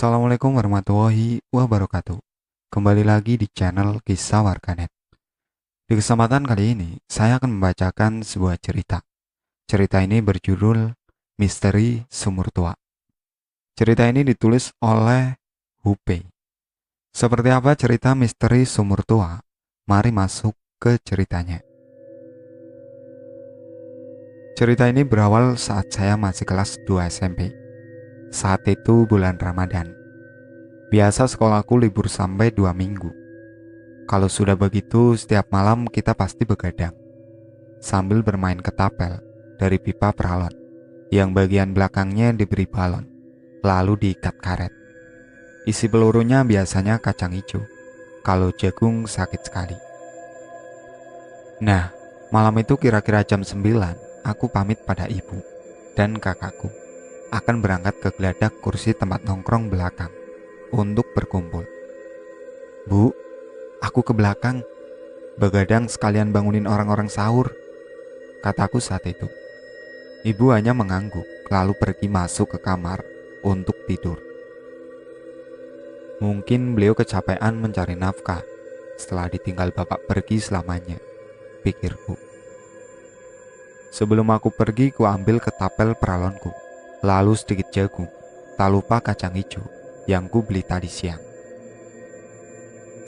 Assalamualaikum warahmatullahi wabarakatuh. Kembali lagi di channel Kisah Warganet. Di kesempatan kali ini, saya akan membacakan sebuah cerita. Cerita ini berjudul Misteri Sumur Tua. Cerita ini ditulis oleh Hupe. Seperti apa cerita misteri sumur tua? Mari masuk ke ceritanya. Cerita ini berawal saat saya masih kelas 2 SMP. Saat itu bulan Ramadan. Biasa sekolahku libur sampai 2 minggu. Kalau sudah begitu, setiap malam kita pasti begadang sambil bermain ketapel dari pipa peralon yang bagian belakangnya diberi balon, lalu diikat karet. Isi pelurunya biasanya kacang hijau, kalau jagung sakit sekali. Nah, malam itu kira-kira jam 9, aku pamit pada ibu dan kakakku akan berangkat ke geladak kursi tempat nongkrong belakang untuk berkumpul. Bu, aku ke belakang, begadang sekalian bangunin orang-orang sahur, kataku saat itu. Ibu hanya mengangguk, lalu pergi masuk ke kamar untuk tidur. Mungkin beliau kecapean mencari nafkah setelah ditinggal bapak pergi selamanya, pikirku. Sebelum aku pergi, ku ambil ketapel peralonku, lalu sedikit jagung, tak lupa kacang hijau yang ku beli tadi siang.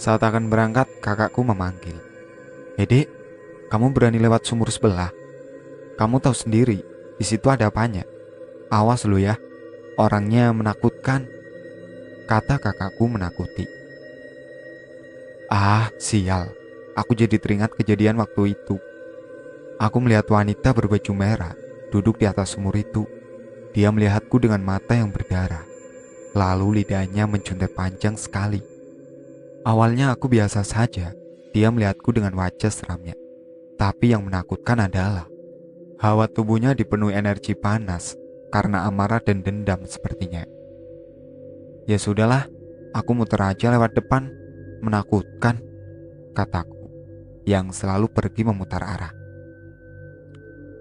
Saat akan berangkat, kakakku memanggil, "Dek, kamu berani lewat sumur sebelah? Kamu tahu sendiri, di situ ada apanya. Awas lu ya, orangnya menakutkan," kata kakakku menakuti. Ah, sial. Aku jadi teringat kejadian waktu itu. Aku melihat wanita berbaju merah duduk di atas sumur itu. Dia melihatku dengan mata yang berdarah. Lalu lidahnya menjuntai panjang sekali. Awalnya aku biasa saja. Dia melihatku dengan wajah seramnya. Tapi yang menakutkan adalah hawa tubuhnya dipenuhi energi panas karena amarah dan dendam sepertinya. Ya sudahlah, aku muter aja lewat depan. Menakutkan, kataku, yang selalu pergi memutar arah.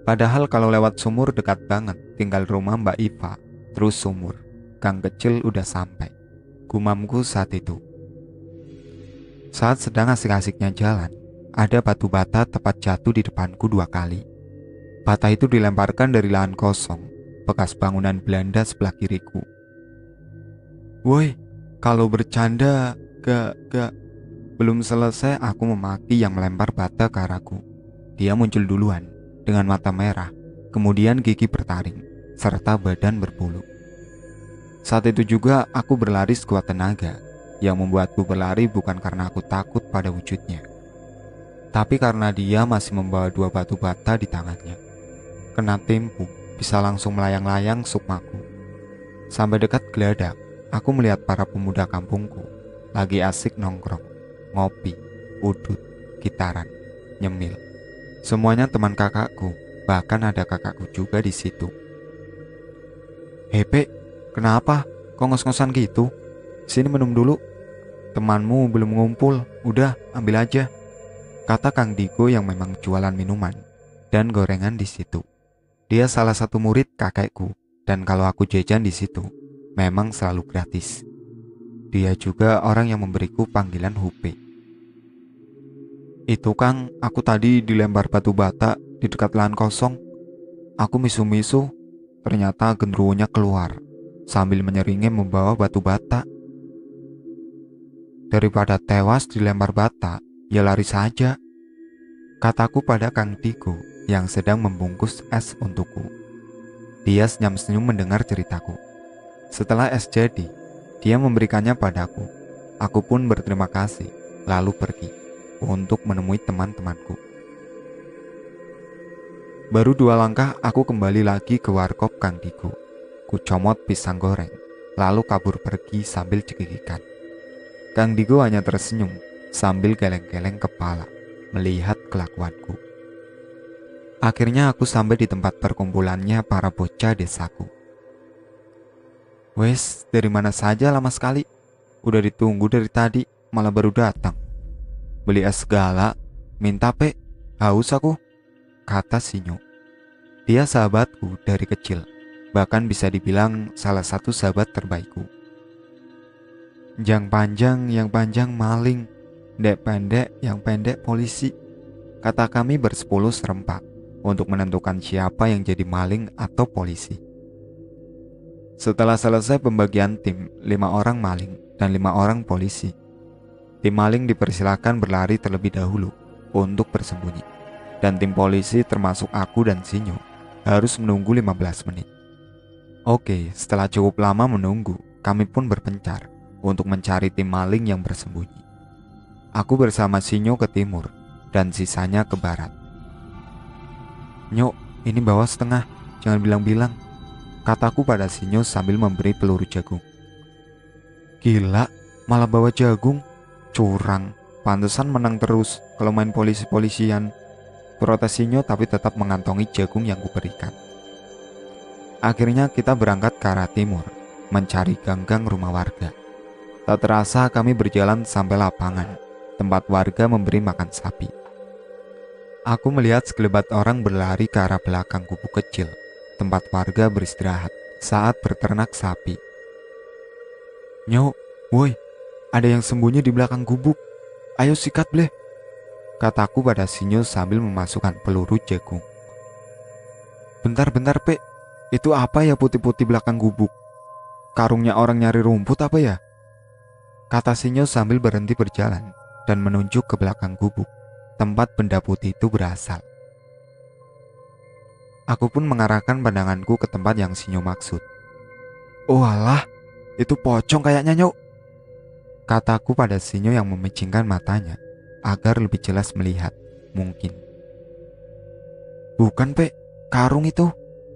Padahal kalau lewat sumur dekat banget, tinggal rumah Mbak Iva, terus sumur. Gang kecil udah sampai, gumamku saat itu. Saat sedang asik-asiknya jalan, ada batu bata tepat jatuh di depanku 2 kali. Bata itu dilemparkan dari lahan kosong, bekas bangunan Belanda sebelah kiriku. Woi, kalau bercanda, gak. Belum selesai aku memaki yang melempar bata ke arahku. Dia muncul duluan, dengan mata merah, kemudian gigi bertaring, serta badan berbulu. Saat itu juga aku berlari sekuat tenaga. Yang membuatku berlari bukan karena aku takut pada wujudnya, tapi karena dia masih membawa 2 batu bata di tangannya. Kena tempu, bisa langsung melayang-layang sukmaku. Sampai dekat geladak, aku melihat para pemuda kampungku lagi asik nongkrong, ngopi, udut, gitaran, nyemil. Semuanya teman kakakku, bahkan ada kakakku juga di situ. "Hepe, kenapa? Kok ngos-ngosan gitu? Sini minum dulu. Temanmu belum ngumpul, udah ambil aja," kata Kang Digo yang memang jualan minuman dan gorengan di situ. Dia salah satu murid kakekku, dan kalau aku jajan di situ, memang selalu gratis. Dia juga orang yang memberiku panggilan Hupe. "Itu Kang, aku tadi dilempar batu bata di dekat lahan kosong. Aku misu-misu, ternyata genderuwonya keluar sambil menyeringnya membawa batu bata. Daripada tewas dilempar bata, ya lari saja," kataku pada Kang Digo yang sedang membungkus es untukku. Dia senyum-senyum mendengar ceritaku. Setelah es jadi, dia memberikannya padaku. Aku pun berterima kasih, lalu pergi untuk menemui teman-temanku. Baru 2 langkah aku kembali lagi ke warkop Kang Digo. Ku comot pisang goreng, lalu kabur pergi sambil cekikikan. Kang Digo hanya tersenyum sambil geleng-geleng kepala melihat kelakuanku. Akhirnya aku sampai di tempat perkumpulannya para bocah desaku. "Wes, dari mana saja lama sekali? Udah ditunggu dari tadi, malah baru datang. Beli es segala, minta pe, haus aku," kata Sinyo. Dia sahabatku dari kecil, bahkan bisa dibilang salah satu sahabat terbaikku. yang panjang maling, yang pendek polisi. Kata kami bersepuluh serempak untuk menentukan siapa yang jadi maling atau polisi. Setelah selesai pembagian tim, 5 orang maling dan 5 orang polisi. Tim maling dipersilakan berlari terlebih dahulu untuk bersembunyi, dan tim polisi termasuk aku dan Sinyo harus menunggu 15 menit. Oke, setelah cukup lama menunggu, kami pun berpencar untuk mencari tim maling yang bersembunyi. Aku bersama Sinyo ke timur dan sisanya ke barat. "Nyok, ini bawa setengah, jangan bilang-bilang," kataku pada Sinyo sambil memberi peluru jagung. "Gila, malah bawa jagung? Curang, pantesan menang terus kalau main polisi-polisian," protes Sinyo tapi tetap mengantongi jagung yang kuberikan. Akhirnya kita berangkat ke arah timur, mencari ganggang rumah warga. Tak terasa kami berjalan sampai lapangan, tempat warga memberi makan sapi. Aku melihat sekelebat orang berlari ke arah belakang gubuk kecil, tempat warga beristirahat saat berternak sapi. "Nyok, woi, ada yang sembunyi di belakang gubuk. Ayo sikat bleh," kataku pada Sinyo sambil memasukkan peluru jagung. "Bentar-bentar, Pe. Itu apa ya putih-putih belakang gubuk? Karungnya orang nyari rumput apa ya?" kata Sinyo sambil berhenti berjalan dan menunjuk ke belakang gubuk, tempat benda putih itu berasal. Aku pun mengarahkan pandanganku ke tempat yang Sinyo maksud. "Oh alah, itu pocong kayaknya, Nyok," kataku pada Sinyo yang memicingkan matanya agar lebih jelas melihat, mungkin. "Bukan, Pe, karung itu.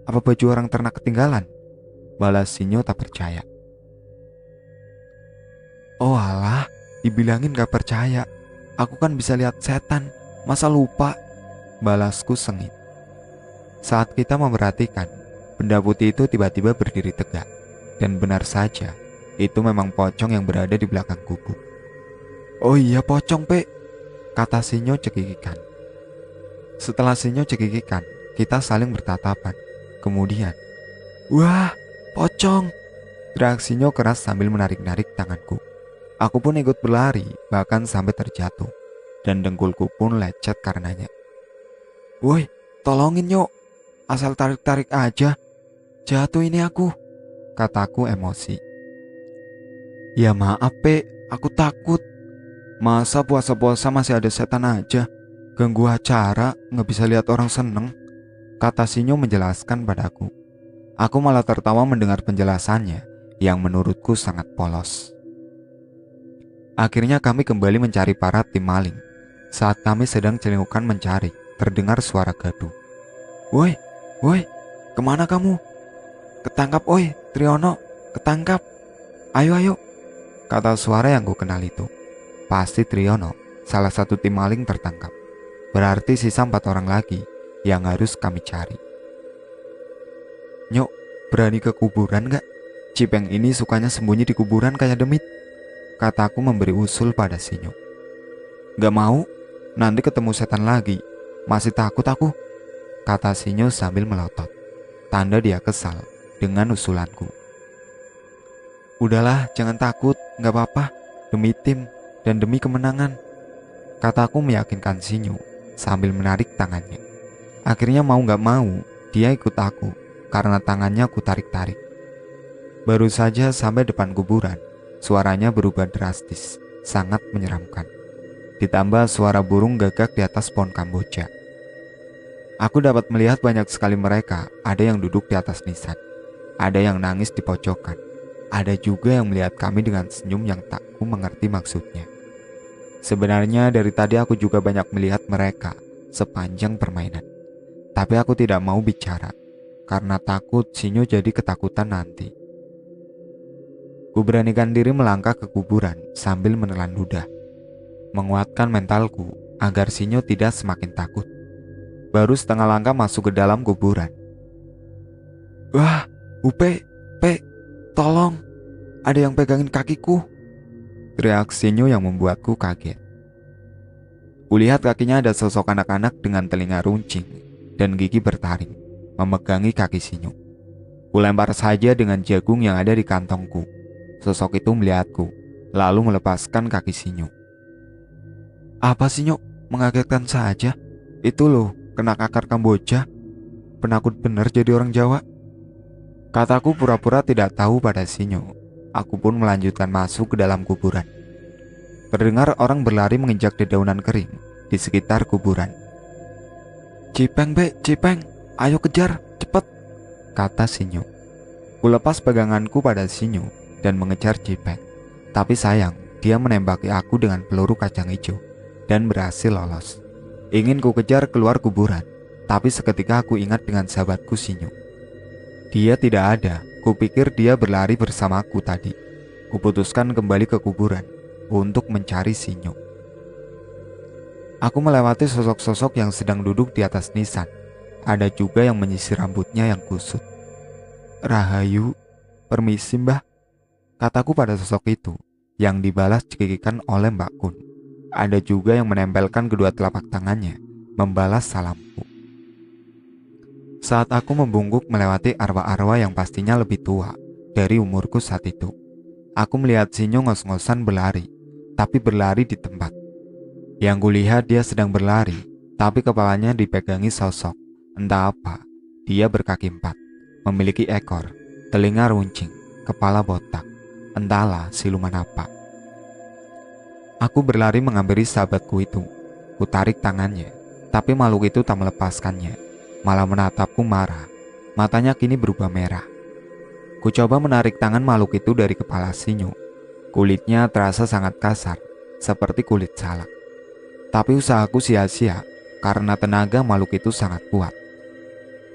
Apa baju orang ternak ketinggalan?" balas Sinyo tak percaya. "Oh alah, dibilangin gak percaya. Aku kan bisa lihat setan, masa lupa?" balasku sengit. Saat kita memperhatikan, benda putih itu tiba-tiba berdiri tegak. Dan benar saja, itu memang pocong yang berada di belakang gubuk. "Oh iya pocong, Pe," kata Sinyo cekikikan. Setelah Sinyo cekikikan, kita saling bertatapan. Kemudian, "Wah, pocong!" teriak Sinyo keras sambil menarik-narik tanganku. Aku pun ikut berlari, bahkan sampai terjatuh, dan dengkulku pun lecet karenanya. "Woi, tolongin Nyok, asal tarik-tarik aja. Jatuh ini aku," kataku emosi. "Ya maaf, Pe, aku takut. Masa puasa-puasa masih ada setan aja? Ganggu acara, gak bisa lihat orang seneng," kata Sinyo menjelaskan padaku. Aku malah tertawa mendengar penjelasannya yang menurutku sangat polos. Akhirnya kami kembali mencari para tim maling. Saat kami sedang celingukan mencari, terdengar suara gaduh. "Woi, woi, kemana kamu? Ketangkap oi, Triono, ketangkap. Ayo, ayo," kata suara yang ku kenal itu. Pasti Triono, salah satu tim maling tertangkap. Berarti sisa 4 orang lagi yang harus kami cari. "Nyok, berani ke kuburan gak? Cipeng ini sukanya sembunyi di kuburan kayak demit," kataku memberi usul pada Sinyo. "Gak mau, nanti ketemu setan lagi. Masih takut aku," kata Sinyo sambil melotot. Tanda dia kesal dengan usulanku. "Udahlah, jangan takut, gak apa-apa. Demi tim dan demi kemenangan," kataku meyakinkan Sinyo sambil menarik tangannya. Akhirnya mau gak mau, dia ikut aku karena tangannya ku tarik-tarik. Baru saja sampai depan kuburan, suaranya berubah drastis, sangat menyeramkan. Ditambah suara burung gagak di atas pohon kamboja. Aku dapat melihat banyak sekali mereka, ada yang duduk di atas nisan, ada yang nangis di pojokan, ada juga yang melihat kami dengan senyum yang tak ku mengerti maksudnya. Sebenarnya dari tadi aku juga banyak melihat mereka sepanjang permainan. Tapi aku tidak mau bicara, karena takut Sinyo jadi ketakutan nanti. Ku beranikan diri melangkah ke kuburan sambil menelan ludah, menguatkan mentalku agar Sinyo tidak semakin takut. Baru setengah langkah masuk ke dalam kuburan. "Wah, Upe, Pe, tolong, ada yang pegangin kakiku," teriak Sinyo yang membuatku kaget. Kulihat kakinya ada sosok anak-anak dengan telinga runcing dan gigi bertaring, memegangi kaki Sinyo. Kulempar saja dengan jagung yang ada di kantongku. Sosok itu melihatku, lalu melepaskan kaki Sinyo. Apa Sinyo? Mengagetkan saja. Itu loh, kena akar Kamboja. Penakut bener jadi orang Jawa. Kataku pura-pura tidak tahu pada Sinyo. Aku pun melanjutkan masuk ke dalam kuburan. Terdengar orang berlari menginjak dedaunan kering di sekitar kuburan. Cipeng be, Cipeng, ayo kejar, cepet, kata Sinyo. Kulepas peganganku pada Sinyo dan mengejar Cipeng. Tapi sayang, dia menembaki aku dengan peluru kacang hijau dan berhasil lolos. Ingin ku kejar keluar kuburan, tapi seketika aku ingat dengan sahabatku Sinyo. Dia tidak ada, kupikir dia berlari bersamaku tadi. Kuputuskan kembali ke kuburan untuk mencari Sinyo. Aku melewati sosok-sosok yang sedang duduk di atas nisan. Ada juga yang menyisir rambutnya yang kusut. Rahayu, permisi mbah, kataku pada sosok itu, yang dibalas cekikikan oleh Mbak Kun. Ada juga yang menempelkan kedua telapak tangannya, membalas salamku. Saat aku membungkuk melewati arwah-arwah yang pastinya lebih tua dari umurku saat itu, aku melihat Sinyo ngos-ngosan berlari, tapi berlari di tempat. Yang kulihat dia sedang berlari, tapi kepalanya dipegangi sosok. Entah apa, dia berkaki 4, memiliki ekor, telinga runcing, kepala botak. Entahlah siluman apa. Aku berlari menghampiri sahabatku itu. Kutarik tangannya, tapi makhluk itu tak melepaskannya, malah menatapku marah. Matanya kini berubah merah. Ku coba menarik tangan makhluk itu dari kepala Sinyo. Kulitnya terasa sangat kasar, seperti kulit salak. Tapi usahaku sia-sia, karena tenaga makhluk itu sangat kuat.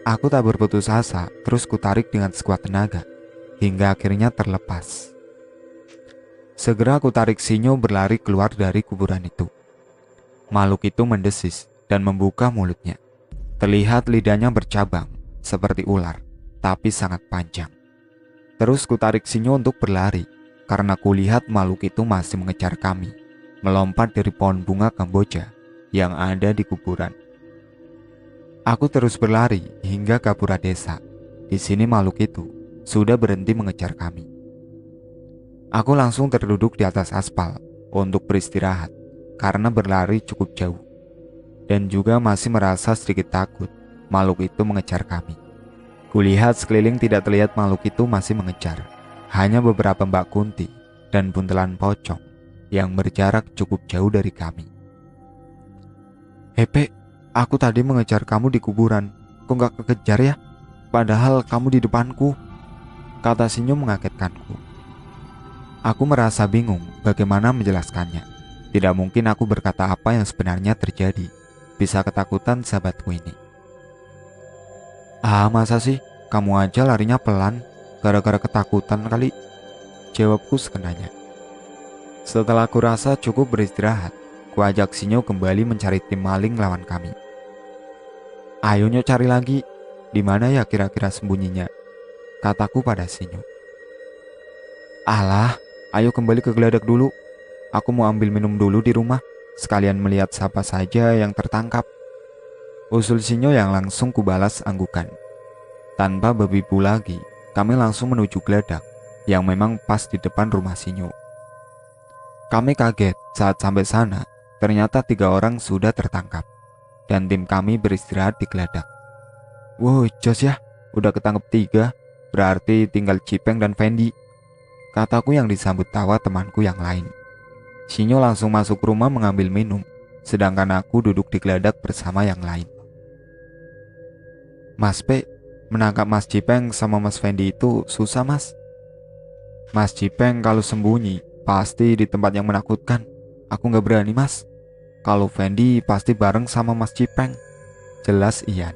Aku tak berputus asa, terus kutarik dengan sekuat tenaga, hingga akhirnya terlepas. Segera aku tarik Sinyo berlari keluar dari kuburan itu. Makhluk itu mendesis dan membuka mulutnya. Terlihat lidahnya bercabang seperti ular, tapi sangat panjang. Terus kutarik Sinyo untuk berlari, karena kulihat makhluk itu masih mengejar kami, melompat dari pohon bunga Kamboja yang ada di kuburan. Aku terus berlari hingga Gapura desa. Di sini makhluk itu sudah berhenti mengejar kami. Aku langsung terduduk di atas aspal untuk beristirahat karena berlari cukup jauh, dan juga masih merasa sedikit takut makhluk itu mengejar kami. Kulihat sekeliling tidak terlihat makhluk itu masih mengejar, hanya beberapa Mbak Kunti dan buntelan pocong yang berjarak cukup jauh dari kami. Hepe, aku tadi mengejar kamu di kuburan, kok gak kekejar ya? Padahal kamu di depanku, kata Sinyo mengagetkanku. Aku merasa bingung bagaimana menjelaskannya. Tidak mungkin aku berkata apa yang sebenarnya terjadi. Bisa ketakutan sahabatku ini. Ah, masa sih? Kamu aja larinya pelan, gara-gara ketakutan kali, jawabku sekenanya. Setelah aku rasa cukup beristirahat, ku ajak Sinyo kembali mencari tim maling lawan kami. Ayo Nyo cari lagi, di mana ya kira-kira sembunyinya? Kataku pada Sinyo. Alah, ayo kembali ke geladak dulu. Aku mau ambil minum dulu di rumah, sekalian melihat siapa saja yang tertangkap. Usul Sinyo yang langsung kubalas anggukan. Tanpa berbibu lagi, kami langsung menuju geladak yang memang pas di depan rumah Sinyo. Kami kaget saat sampai sana, ternyata 3 orang sudah tertangkap, dan tim kami beristirahat di geladak. Wow, jos ya, udah ketangkep 3, berarti tinggal Cipeng dan Fendi, kataku yang disambut tawa temanku yang lain. Sinyo langsung masuk rumah mengambil minum, sedangkan aku duduk di geladak bersama yang lain. Mas P, menangkap Mas Cipeng sama Mas Fendi itu susah mas. Mas Cipeng kalau sembunyi pasti di tempat yang menakutkan. Aku gak berani mas. Kalau Fendi pasti bareng sama Mas Cipeng, jelas Ian.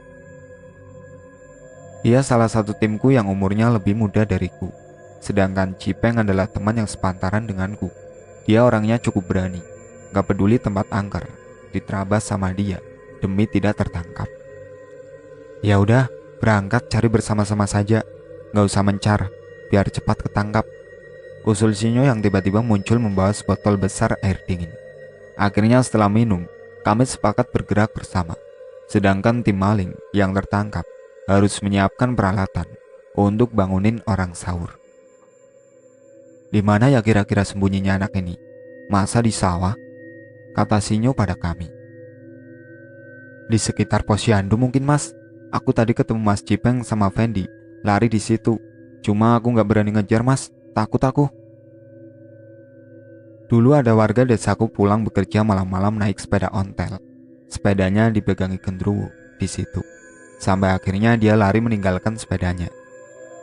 Ia salah satu timku yang umurnya lebih muda dariku. Sedangkan Cipeng adalah teman yang sepantaran denganku. Dia orangnya cukup berani, gak peduli tempat angker, diterabas sama dia demi tidak tertangkap. Ya udah, berangkat cari bersama-sama saja, gak usah mencar, biar cepat ketangkap. Usul Sinyo yang tiba-tiba muncul membawa sebotol besar air dingin. Akhirnya setelah minum, kami sepakat bergerak bersama. Sedangkan tim maling yang tertangkap harus menyiapkan peralatan untuk bangunin orang sahur. Di mana ya kira-kira sembunyinya anak ini? Masa di sawah? Kata Sinyo pada kami. Di sekitar posyandu mungkin mas. Aku tadi ketemu Mas Cipeng sama Fendi lari di situ. Cuma aku nggak berani ngejar mas, takut aku. Dulu ada warga desaku pulang bekerja malam-malam naik sepeda ontel. Sepedanya dipegangi genderuwo di situ. Sampai akhirnya dia lari meninggalkan sepedanya.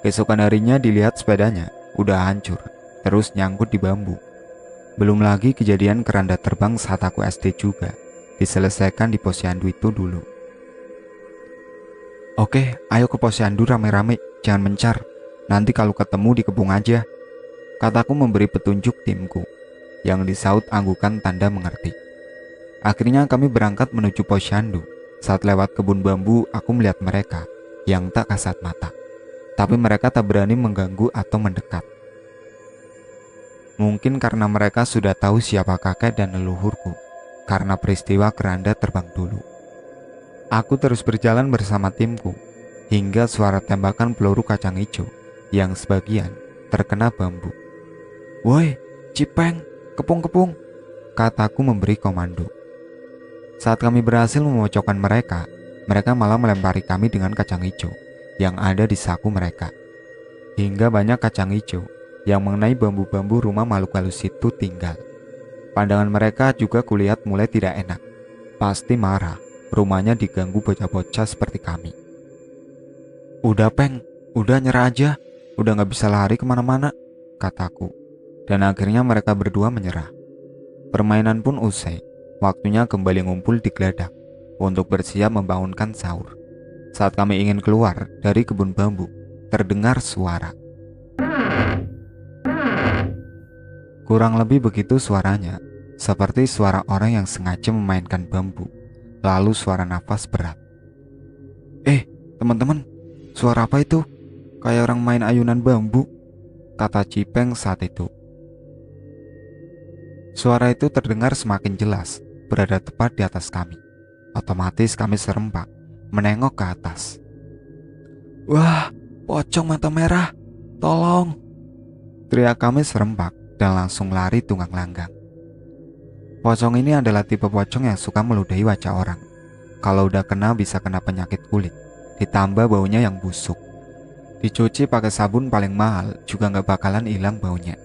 Keesokan harinya dilihat sepedanya udah hancur, terus nyangkut di bambu. Belum lagi kejadian keranda terbang saat aku SD juga. Diselesaikan di posyandu itu dulu. Oke, ayo ke posyandu rame-rame, jangan mencar. Nanti kalau ketemu dikepung aja. Kataku memberi petunjuk timku, yang disaut anggukan tanda mengerti. Akhirnya kami berangkat menuju posyandu. Saat lewat kebun bambu, aku melihat mereka yang tak kasat mata. Tapi mereka tak berani mengganggu atau mendekat. Mungkin karena mereka sudah tahu siapa kakek dan leluhurku, karena peristiwa keranda terbang dulu. Aku terus berjalan bersama timku, hingga suara tembakan peluru kacang hijau yang sebagian terkena bambu. Woi, Cipeng, kepung-kepung, kataku memberi komando. Saat kami berhasil memocokkan mereka, mereka malah melempari kami dengan kacang hijau yang ada di saku mereka. Hingga banyak kacang hijau yang mengenai bambu-bambu rumah makhluk halus itu tinggal. Pandangan mereka juga kulihat mulai tidak enak. Pasti marah, rumahnya diganggu bocah-bocah seperti kami. Udah Peng, udah nyerah aja, udah gak bisa lari kemana-mana, kataku. Dan akhirnya mereka berdua menyerah. Permainan pun usai, waktunya kembali ngumpul di geladak untuk bersiap membangunkan sahur. Saat kami ingin keluar dari kebun bambu, terdengar suara. Kurang lebih begitu suaranya, seperti suara orang yang sengaja memainkan bambu. Lalu suara nafas berat. Teman-teman, suara apa itu? Kayak orang main ayunan bambu, kata Cipeng saat itu. Suara itu terdengar semakin jelas, berada tepat di atas kami. Otomatis kami serempak, menengok ke atas. Wah, pocong mata merah, tolong! Teriak kami serempak dan langsung lari tunggang langgang. Pocong ini adalah tipe pocong yang suka meludahi wajah orang. Kalau udah kena bisa kena penyakit kulit, ditambah baunya yang busuk. Dicuci pakai sabun paling mahal juga gak bakalan hilang baunya.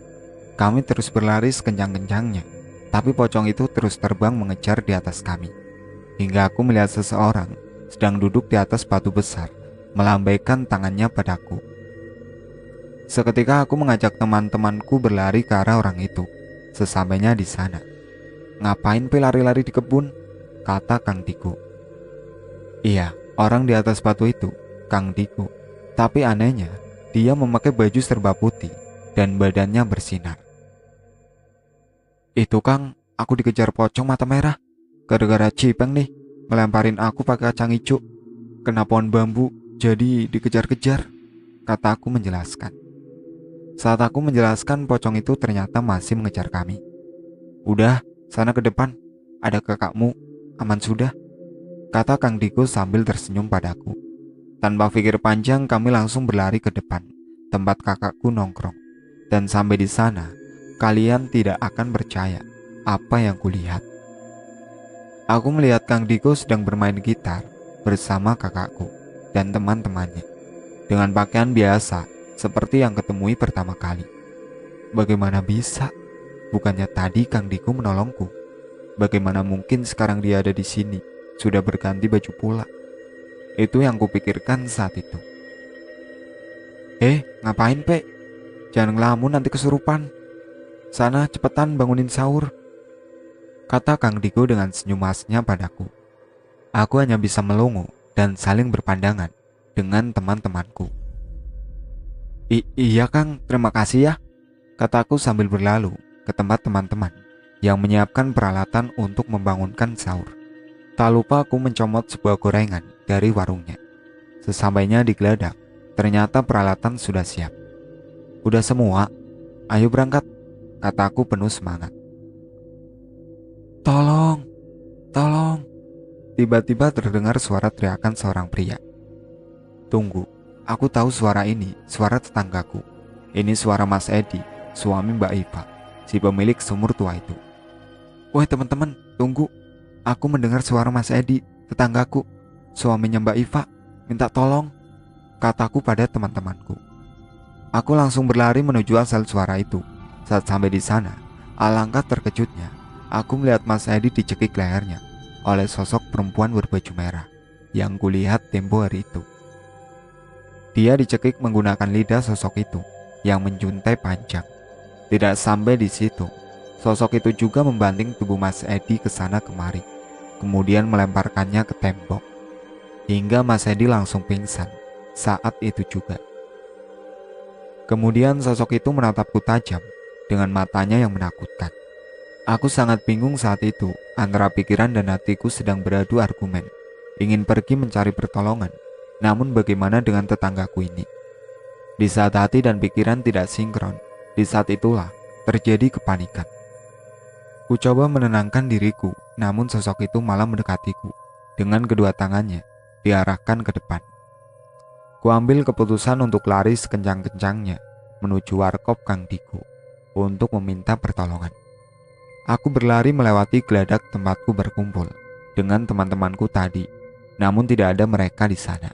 Kami terus berlari sekencang-kencangnya, tapi pocong itu terus terbang mengejar di atas kami. Hingga aku melihat seseorang sedang duduk di atas batu besar, melambaikan tangannya padaku. Seketika aku mengajak teman-temanku berlari ke arah orang itu. Sesampainya di sana, ngapain pe lari-lari di kebun? Kata Kang Diku. Iya, orang di atas batu itu, Kang Diku. Tapi anehnya, dia memakai baju serba putih dan badannya bersinar. Itu Kang, aku dikejar pocong mata merah. Gara-gara Cipeng nih, ngelemparin aku pakai kacang hijau. Kena pohon bambu, jadi dikejar-kejar, kataku menjelaskan. Saat aku menjelaskan, pocong itu ternyata masih mengejar kami. Udah, sana ke depan, ada kakakmu, aman sudah, kata Kang Diku sambil tersenyum padaku. Tanpa pikir panjang, kami langsung berlari ke depan, tempat kakakku nongkrong. Dan sampai di sana, kalian tidak akan percaya apa yang kulihat. Aku melihat Kang Diku sedang bermain gitar bersama kakakku dan teman-temannya dengan pakaian biasa seperti yang ketemui pertama kali. Bagaimana bisa? Bukannya tadi Kang Diku menolongku? Bagaimana mungkin sekarang dia ada di sini, sudah berganti baju pula? Itu yang kupikirkan saat itu. Ngapain Pe? Jangan ngelamun nanti kesurupan. Sana cepetan bangunin sahur, kata Kang Diku dengan senyum khasnya padaku. Aku hanya bisa melongo dan saling berpandangan dengan teman-temanku. Iya Kang, terima kasih ya, kataku sambil berlalu ke tempat teman-teman yang menyiapkan peralatan untuk membangunkan sahur. Tak lupa aku mencomot sebuah gorengan dari warungnya. Sesampainya di geladak, ternyata peralatan sudah siap. Udah semua, ayo berangkat, kataku penuh semangat. Tolong, tolong. Tiba-tiba terdengar suara teriakan seorang pria. Tunggu, aku tahu suara ini, suara tetanggaku. Ini suara Mas Edi, suami Mbak Iva, si pemilik sumur tua itu. "Woi teman-teman, tunggu. Aku mendengar suara Mas Edi, tetanggaku, suaminya Mbak Iva, minta tolong," kataku pada teman-temanku. Aku langsung berlari menuju asal suara itu. Saat sampai di sana, alangkah terkejutnya, aku melihat Mas Edi dicekik lehernya oleh sosok perempuan berbaju merah yang kulihat tempo hari itu. Dia dicekik menggunakan lidah sosok itu yang menjuntai panjang. Tidak sampai di situ, sosok itu juga membanting tubuh Mas Edi ke sana kemari, kemudian melemparkannya ke tembok, hingga Mas Edi langsung pingsan saat itu juga. Kemudian sosok itu menatapku tajam dengan matanya yang menakutkan. Aku sangat bingung saat itu, antara pikiran dan hatiku sedang beradu argumen, ingin pergi mencari pertolongan. Namun bagaimana dengan tetanggaku ini? Di saat hati dan pikiran tidak sinkron, di saat itulah terjadi kepanikan. Ku coba menenangkan diriku, namun sosok itu malah mendekatiku. Dengan kedua tangannya diarahkan ke depan. Ku ambil keputusan untuk lari sekencang-kencangnya menuju warkop Kang Diko untuk meminta pertolongan. Aku berlari melewati geladak tempatku berkumpul dengan teman-temanku tadi, namun tidak ada mereka di sana.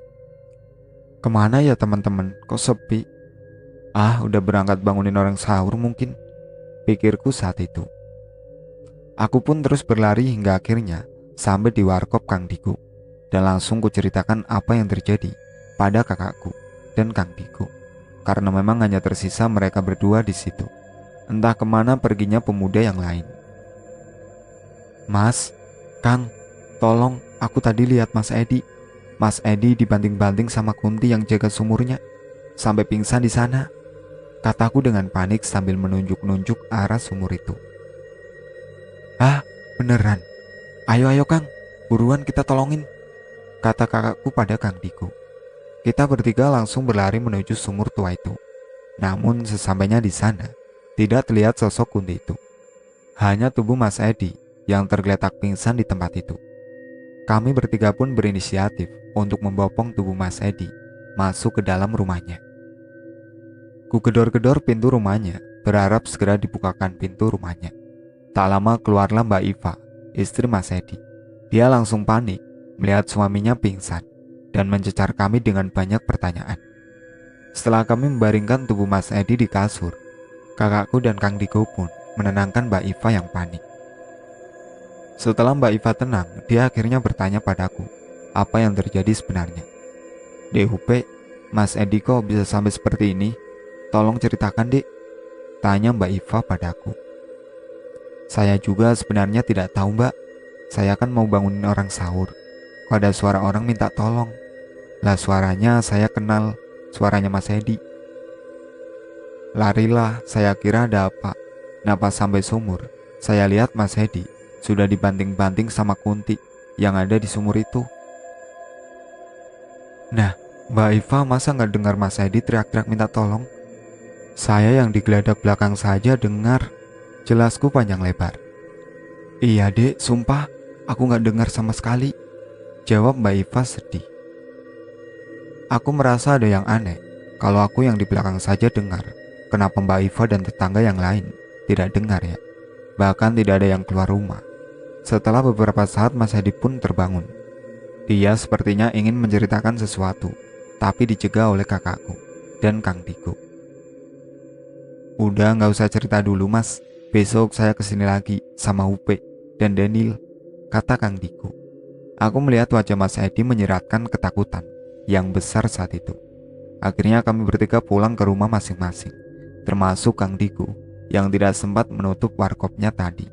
Kemana ya teman-teman? Kok sepi? Udah berangkat bangunin orang sahur mungkin, pikirku saat itu. Aku pun terus berlari hingga akhirnya sampai di warkop Kang Diko dan langsung kuceritakan apa yang terjadi pada kakakku dan Kang Diko, karena memang hanya tersisa mereka berdua di situ. Entah kemana perginya pemuda yang lain. "Mas, Kang, tolong, aku tadi lihat Mas Edi. Mas Edi dibanting-banting sama Kunti yang jaga sumurnya, sampai pingsan di sana," kataku dengan panik sambil menunjuk-nunjuk arah sumur itu. Beneran? Ayo Kang, buruan kita tolongin," kata kakakku pada Kang Diko. Kita bertiga langsung berlari menuju sumur tua itu. Namun sesampainya di sana, tidak terlihat sosok Kunti itu. Hanya tubuh Mas Edi yang tergeletak pingsan di tempat itu. Kami bertiga pun berinisiatif untuk membopong tubuh Mas Edi masuk ke dalam rumahnya. Ku gedor-gedor pintu rumahnya, berharap segera dibukakan pintu rumahnya. Tak lama keluarlah Mbak Iva, istri Mas Edi. Dia langsung panik melihat suaminya pingsan dan mencecar kami dengan banyak pertanyaan. Setelah kami membaringkan tubuh Mas Edi di kasur, kakakku dan Kang Diko pun menenangkan Mbak Iva yang panik. Setelah Mbak Iva tenang, dia akhirnya bertanya padaku apa yang terjadi sebenarnya. "DUP, Mas Edi kok bisa sampai seperti ini? Tolong ceritakan, Dek," tanya Mbak Iva padaku. "Saya juga sebenarnya tidak tahu, Mbak. Saya kan mau bangunin orang sahur. Kok ada suara orang minta tolong. Lah suaranya saya kenal, suaranya Mas Edi. Larilah, saya kira ada apa. Nah pas sampai sumur, saya lihat Mas Edi sudah dibanting-banting sama Kunti yang ada di sumur itu." Nah, Mbak Iva masa nggak dengar Mas Edi teriak-teriak minta tolong? Saya yang di geladak belakang saja dengar, jelasku panjang lebar. "Iya Dek, sumpah aku nggak dengar sama sekali," jawab Mbak Iva sedih. Aku merasa ada yang aneh. Kalau aku yang di belakang saja dengar, kenapa Mbak Iva dan tetangga yang lain tidak dengar ya? Bahkan tidak ada yang keluar rumah. Setelah beberapa saat Mas Edi pun terbangun. Dia sepertinya ingin menceritakan sesuatu, tapi dicegah oleh kakakku dan Kang Diko. "Udah gak usah cerita dulu Mas, besok saya kesini lagi sama Upe dan Daniel," kata Kang Diko. Aku melihat wajah Mas Edi menyiratkan ketakutan yang besar saat itu. Akhirnya kami bertiga pulang ke rumah masing-masing, termasuk Kang Diko yang tidak sempat menutup warkopnya tadi.